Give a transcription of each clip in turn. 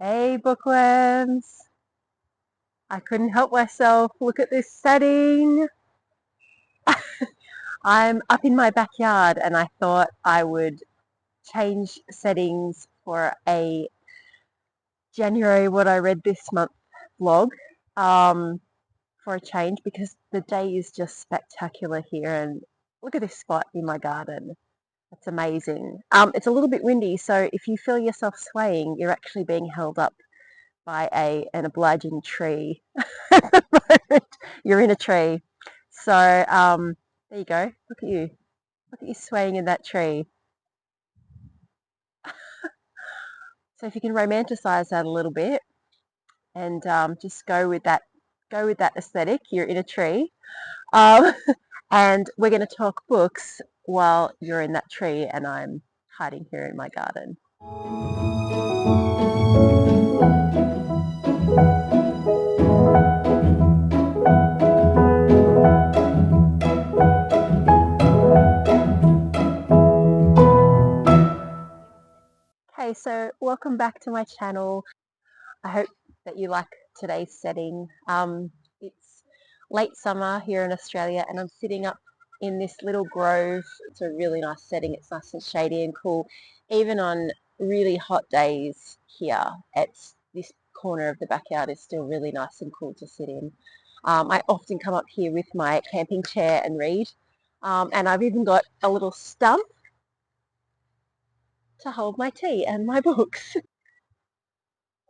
Hey bookworms! I couldn't help myself. Look at this setting. I'm up in my backyard and I thought I would change settings for a January what I read this month vlog for a change because the day is just spectacular here and look at this spot in my garden. It's amazing. It's a little bit windy, so if you feel yourself swaying, you're actually being held up by an obliging tree at the moment. You're in a tree. So there you go. Look at you. Look at you swaying in that tree. So if you can romanticize that a little bit and just go with that aesthetic. You're in a tree. Um, and we're going to talk books while you're in that tree and I'm hiding here in my garden. Okay, so welcome back to my channel. I hope that you like today's setting. It's late summer here in Australia and I'm sitting up in this little grove. It's a really nice setting. It's nice and shady and cool. Even on really hot days here, it's this corner of the backyard is still really nice and cool to sit in. I often come up here with my camping chair and read. And I've even got a little stump to hold my tea and my books.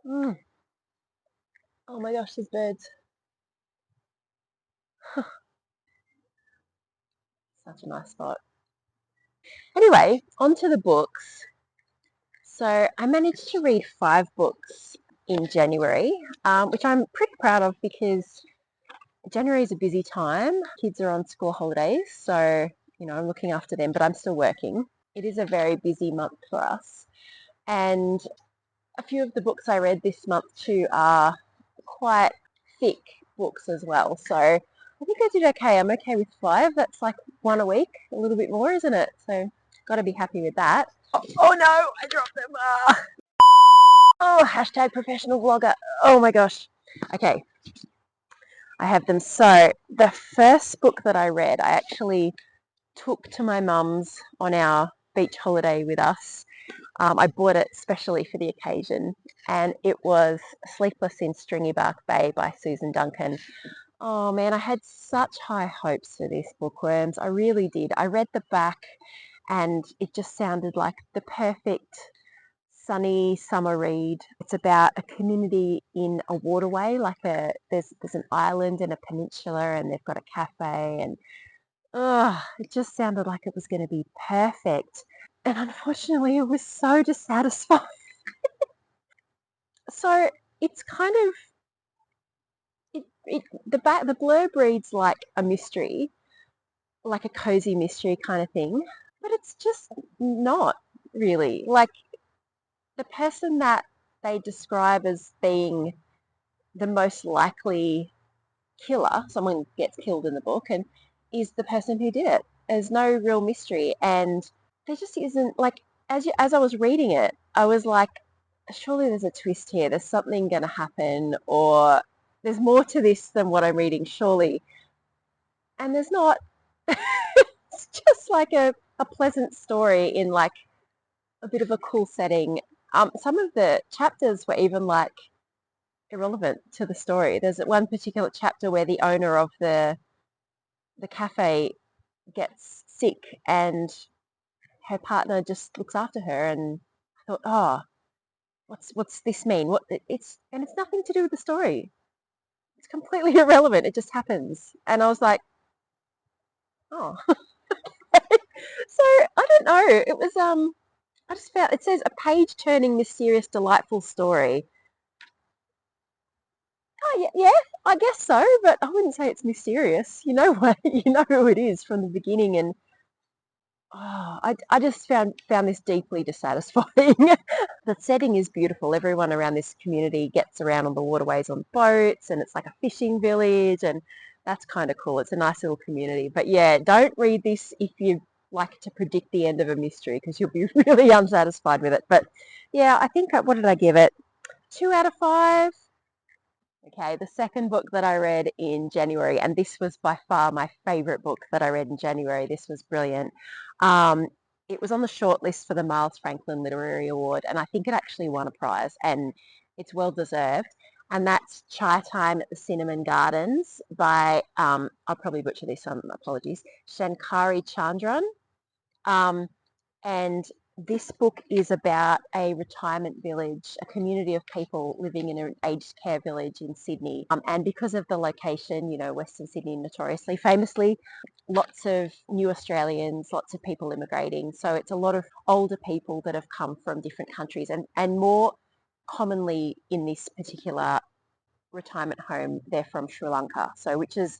Oh my gosh, there's birds. Such a nice spot. Anyway, on to the books. So I managed to read 5 books in January, which I'm pretty proud of because January is a busy time. Kids are on school holidays, so I'm looking after them, but I'm still working. It is a very busy month for us. And a few of the books I read this month too are quite thick books as well. So I think I did okay. I'm okay with 5. That's like 1 a week, a little bit more, isn't it? So got to be happy with that. Oh no, I dropped them. Oh, hashtag professional vlogger. Oh my gosh. Okay, I have them. So the first book that I read, I actually took to my mum's on our beach holiday with us. I bought it specially for the occasion, and it was Sleepless in Stringybark Bay by Susan Duncan. Oh man, I had such high hopes for this, bookworms. I really did. I read the back and it just sounded like the perfect sunny summer read. It's about a community in a waterway, like there's an island and a peninsula and they've got a cafe and it just sounded like it was going to be perfect. And unfortunately it was so dissatisfying. So it's kind of the blurb reads like a mystery, like a cozy mystery kind of thing, but it's just not really. Like the person that they describe as being the most likely killer, someone gets killed in the book, and is the person who did it. There's no real mystery, and there just isn't, like, as I was reading it, I was like, surely there's a twist here. There's something going to happen, or there's more to this than what I'm reading, surely. And there's not. It's just like a pleasant story in like a bit of a cool setting. Some of the chapters were even like irrelevant to the story. There's one particular chapter where the owner of the cafe gets sick and her partner just looks after her, and I thought, oh, what's this mean? It's nothing to do with the story. It's completely irrelevant. It just happens. And I was like, oh. So I don't know. It was I just felt it says a page turning mysterious delightful story. Oh yeah, I guess so, but I wouldn't say it's mysterious. You know what? You know who it is from the beginning, and I just found this deeply dissatisfying. The setting is beautiful. Everyone around this community gets around on the waterways on boats, and it's like a fishing village, and that's kind of cool. It's a nice little community. But yeah, don't read this if you like to predict the end of a mystery because you'll be really unsatisfied with it. But yeah, I think what did I give it? 2 out of 5. Okay, the second book that I read in January, and this was by far my favorite book that I read in January. This was brilliant. It was on the shortlist for the Miles Franklin Literary Award, and I think it actually won a prize, and it's well deserved. And that's Chai Time at the Cinnamon Gardens by, I'll probably butcher this, apologies, Shankar Chandran. And this book is about a retirement village, a community of people living in an aged care village in Sydney. And because of the location, you know, Western Sydney notoriously, famously, lots of new Australians, lots of people immigrating. So it's a lot of older people that have come from different countries, and more commonly in this particular retirement home, they're from Sri Lanka. So which is,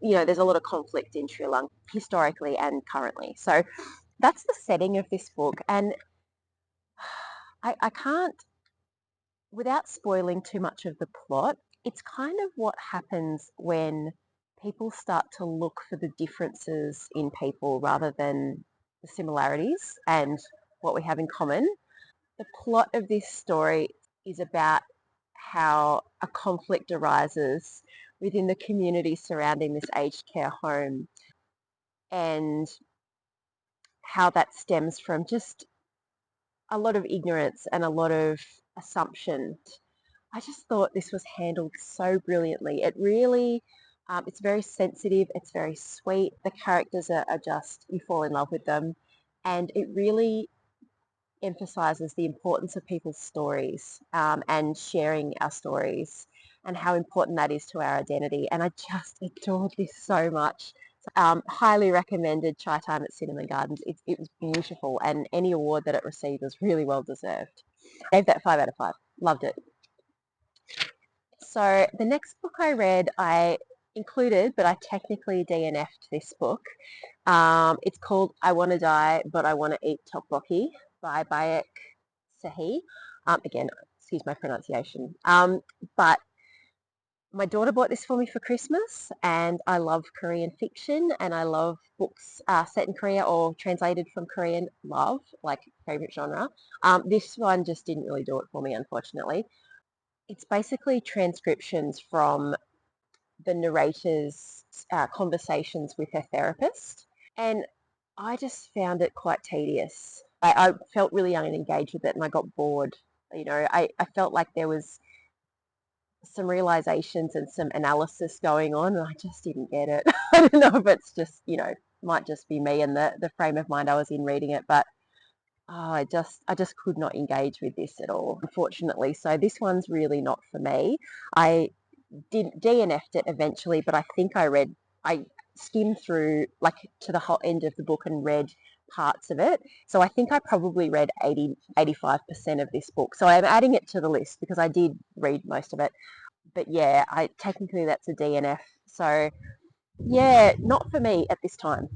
you know, there's a lot of conflict in Sri Lanka historically and currently. So that's the setting of this book, and I can't, without spoiling too much of the plot, it's kind of what happens when people start to look for the differences in people rather than the similarities and what we have in common. The plot of this story is about how a conflict arises within the community surrounding this aged care home, and how that stems from just a lot of ignorance and a lot of assumption. I just thought this was handled so brilliantly. It really, it's very sensitive, it's very sweet. The characters are just, you fall in love with them. And it really emphasizes the importance of people's stories, and sharing our stories, and how important that is to our identity. And I just adored this so much. Highly recommended Chai Time at Cinnamon Gardens. It was beautiful, and any award that it received was really well deserved. I gave that 5 out of 5. Loved it. So the next book I read, I included, but I technically DNF'd this book. It's called I Want to Die, But I Want to Eat Tteokbokki by Baek, Se-hee. Again, excuse my pronunciation. But my daughter bought this for me for Christmas, and I love Korean fiction, and I love books set in Korea or translated from Korean. Love, like favorite genre. This one just didn't really do it for me, unfortunately. It's basically transcriptions from the narrator's conversations with her therapist, and I just found it quite tedious. I felt really unengaged with it, and I got bored. You know, I felt like there was some realizations and some analysis going on, and I just didn't get it. I don't know if it's just, you know, might just be me and the frame of mind I was in reading it, but I just could not engage with this at all, unfortunately. So this one's really not for me. I did DNF'd it eventually, but I think I skimmed through like to the whole end of the book and read parts of it. So I think I probably read 85% of this book. So I'm adding it to the list because I did read most of it. But yeah, technically that's a DNF. So yeah, not for me at this time.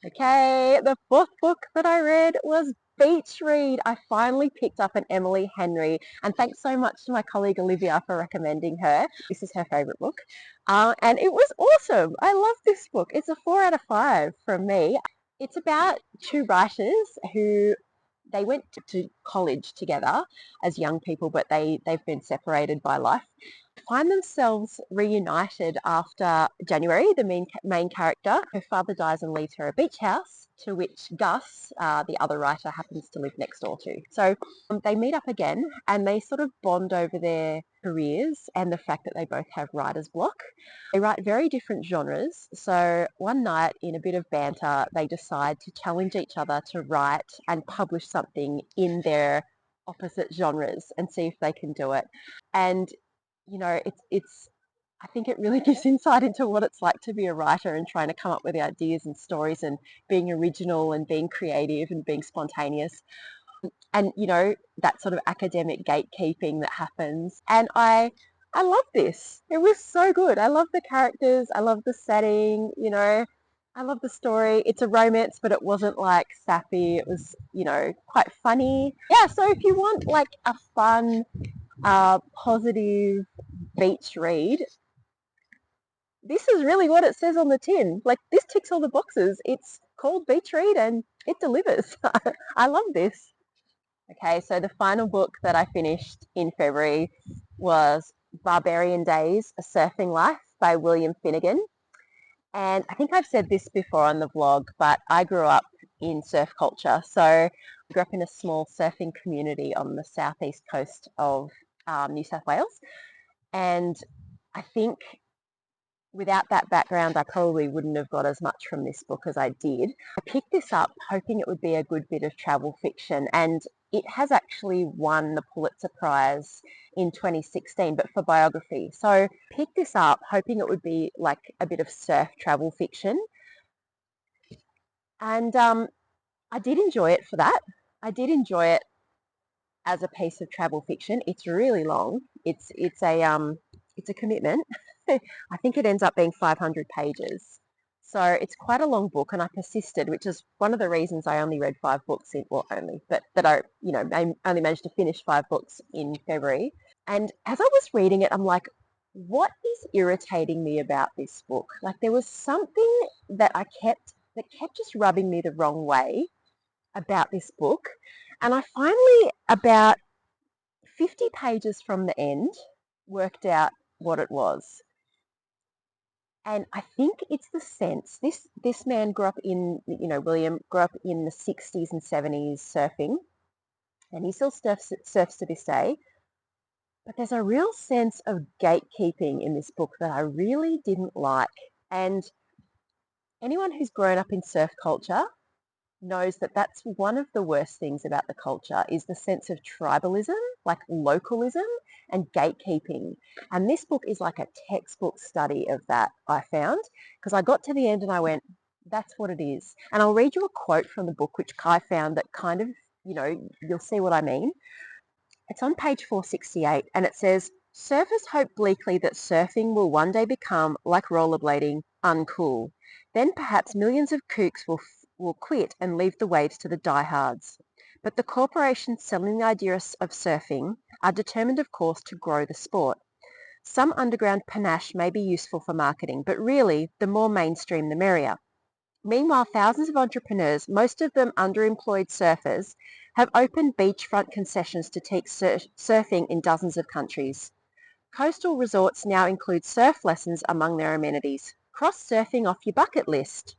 Okay, the fourth book that I read was Beach Read. I finally picked up an Emily Henry, and thanks so much to my colleague Olivia for recommending her. This is her favourite book, and it was awesome. I love this book. It's a 4 out of 5 from me. It's about two writers who they went to college together as young people, but they've been separated by life. Find themselves reunited after January, the main character. Her father dies and leaves her a beach house, to which Gus, the other writer, happens to live next door to. So they meet up again, and they sort of bond over their careers and the fact that they both have writer's block. They write very different genres. So one night, in a bit of banter, they decide to challenge each other to write and publish something in their opposite genres and see if they can do it. And you know, it's I think it really gives insight into what it's like to be a writer and trying to come up with ideas and stories and being original and being creative and being spontaneous. And, you know, that sort of academic gatekeeping that happens. And I love this. It was so good. I love the characters. I love the setting, you know. I love the story. It's a romance, but it wasn't like sappy. It was, you know, quite funny. Yeah, so if you want like a fun, positive beach read, this is really what it says on the tin. Like, this ticks all the boxes. It's called Beach Read and it delivers. I love this. Okay, so the final book that I finished in February was Barbarian Days, A Surfing Life by William Finnegan. And I think I've said this before on the vlog, but I grew up in surf culture. So I grew up in a small surfing community on the southeast coast of New South Wales. And I think without that background, I probably wouldn't have got as much from this book as I did. I picked this up hoping it would be a good bit of travel fiction, and it has actually won the Pulitzer Prize in 2016, but for biography. So picked this up hoping it would be like a bit of surf travel fiction. And I did enjoy it for that. I did enjoy it as a piece of travel fiction. It's really long. It's a commitment. I think it ends up being 500 pages. So it's quite a long book, and I persisted, which is one of the reasons I only read 5 books but that I only managed to finish 5 books in February. And as I was reading it, I'm like, what is irritating me about this book? Like there was something that kept just rubbing me the wrong way about this book. And I finally, about 50 pages from the end, worked out what it was. And I think it's the sense, this man grew up in, William grew up in the 60s and 70s surfing, and he still surfs to this day. But there's a real sense of gatekeeping in this book that I really didn't like. And anyone who's grown up in surf culture knows that that's one of the worst things about the culture is the sense of tribalism, like localism and gatekeeping. And this book is like a textbook study of that, I found, because I got to the end and I went, that's what it is. And I'll read you a quote from the book, which I found that kind of, you'll see what I mean. It's on page 468 and it says, surfers hope bleakly that surfing will one day become, like rollerblading, uncool. Then perhaps millions of kooks will quit and leave the waves to the diehards. But the corporations selling the idea of surfing are determined, of course, to grow the sport. Some underground panache may be useful for marketing, but really, the more mainstream the merrier. Meanwhile, thousands of entrepreneurs, most of them underemployed surfers, have opened beachfront concessions to teach surfing in dozens of countries. Coastal resorts now include surf lessons among their amenities. Cross surfing off your bucket list.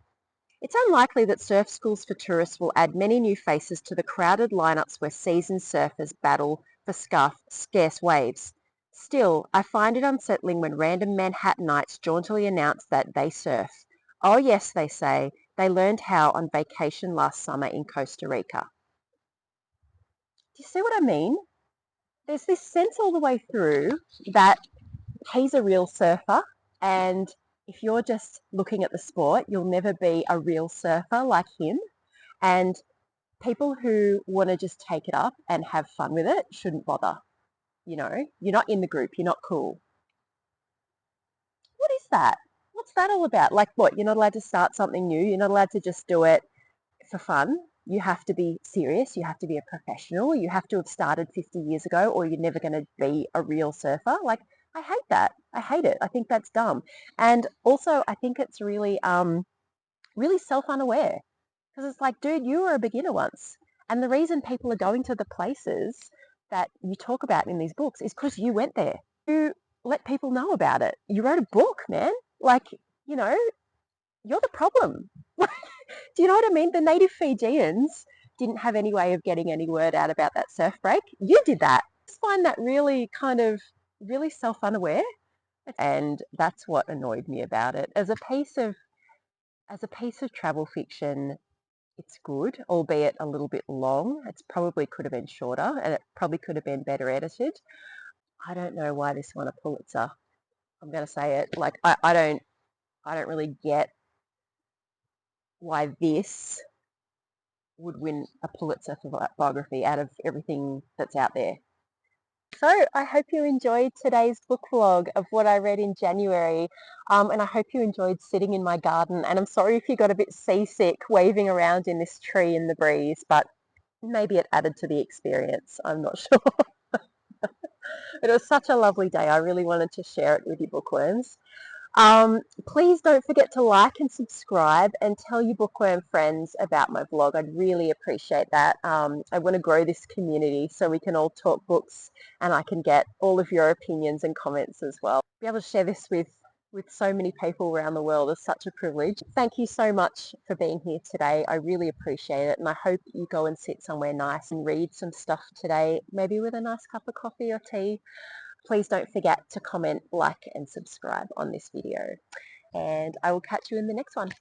It's unlikely that surf schools for tourists will add many new faces to the crowded lineups where seasoned surfers battle for scarce waves. Still, I find it unsettling when random Manhattanites jauntily announce that they surf. Oh yes, they say, they learned how on vacation last summer in Costa Rica. Do you see what I mean? There's this sense all the way through that he's a real surfer, and if you're just looking at the sport, you'll never be a real surfer like him. And people who want to just take it up and have fun with it shouldn't bother. You're not in the group, you're not cool. What is that? What's that all about? Like what? You're not allowed to start something new. You're not allowed to just do it for fun. You have to be serious. You have to be a professional. You have to have started 50 years ago or you're never going to be a real surfer. Like, I hate that. I hate it. I think that's dumb. And also, I think it's really, really self-unaware because it's like, dude, you were a beginner once. And the reason people are going to the places that you talk about in these books is because you went there. You let people know about it. You wrote a book, man. Like, you know, you're the problem. Do you know what I mean? The native Fijians didn't have any way of getting any word out about that surf break. You did that. I just find that really kind of really self-unaware. And that's what annoyed me about it. As a piece of travel fiction, it's good, albeit a little bit long. It's probably could have been shorter and it probably could have been better edited. I don't know why this won a Pulitzer. I'm going to say it. Like I don't really get why this would win a Pulitzer for biography out of everything that's out there. So I hope you enjoyed today's book vlog of what I read in January, and I hope you enjoyed sitting in my garden. And I'm sorry if you got a bit seasick waving around in this tree in the breeze, but maybe it added to the experience. I'm not sure. But it was such a lovely day. I really wanted to share it with you bookworms. Please don't forget to like and subscribe and tell your bookworm friends about my vlog. I'd really appreciate that. I want to grow this community so we can all talk books and I can get all of your opinions and comments as well. Be able to share this with so many people around the world is such a privilege. Thank you so much for being here today. I really appreciate it, and I hope you go and sit somewhere nice and read some stuff today, maybe with a nice cup of coffee or tea. Please don't forget to comment, like and subscribe on this video, and I will catch you in the next one.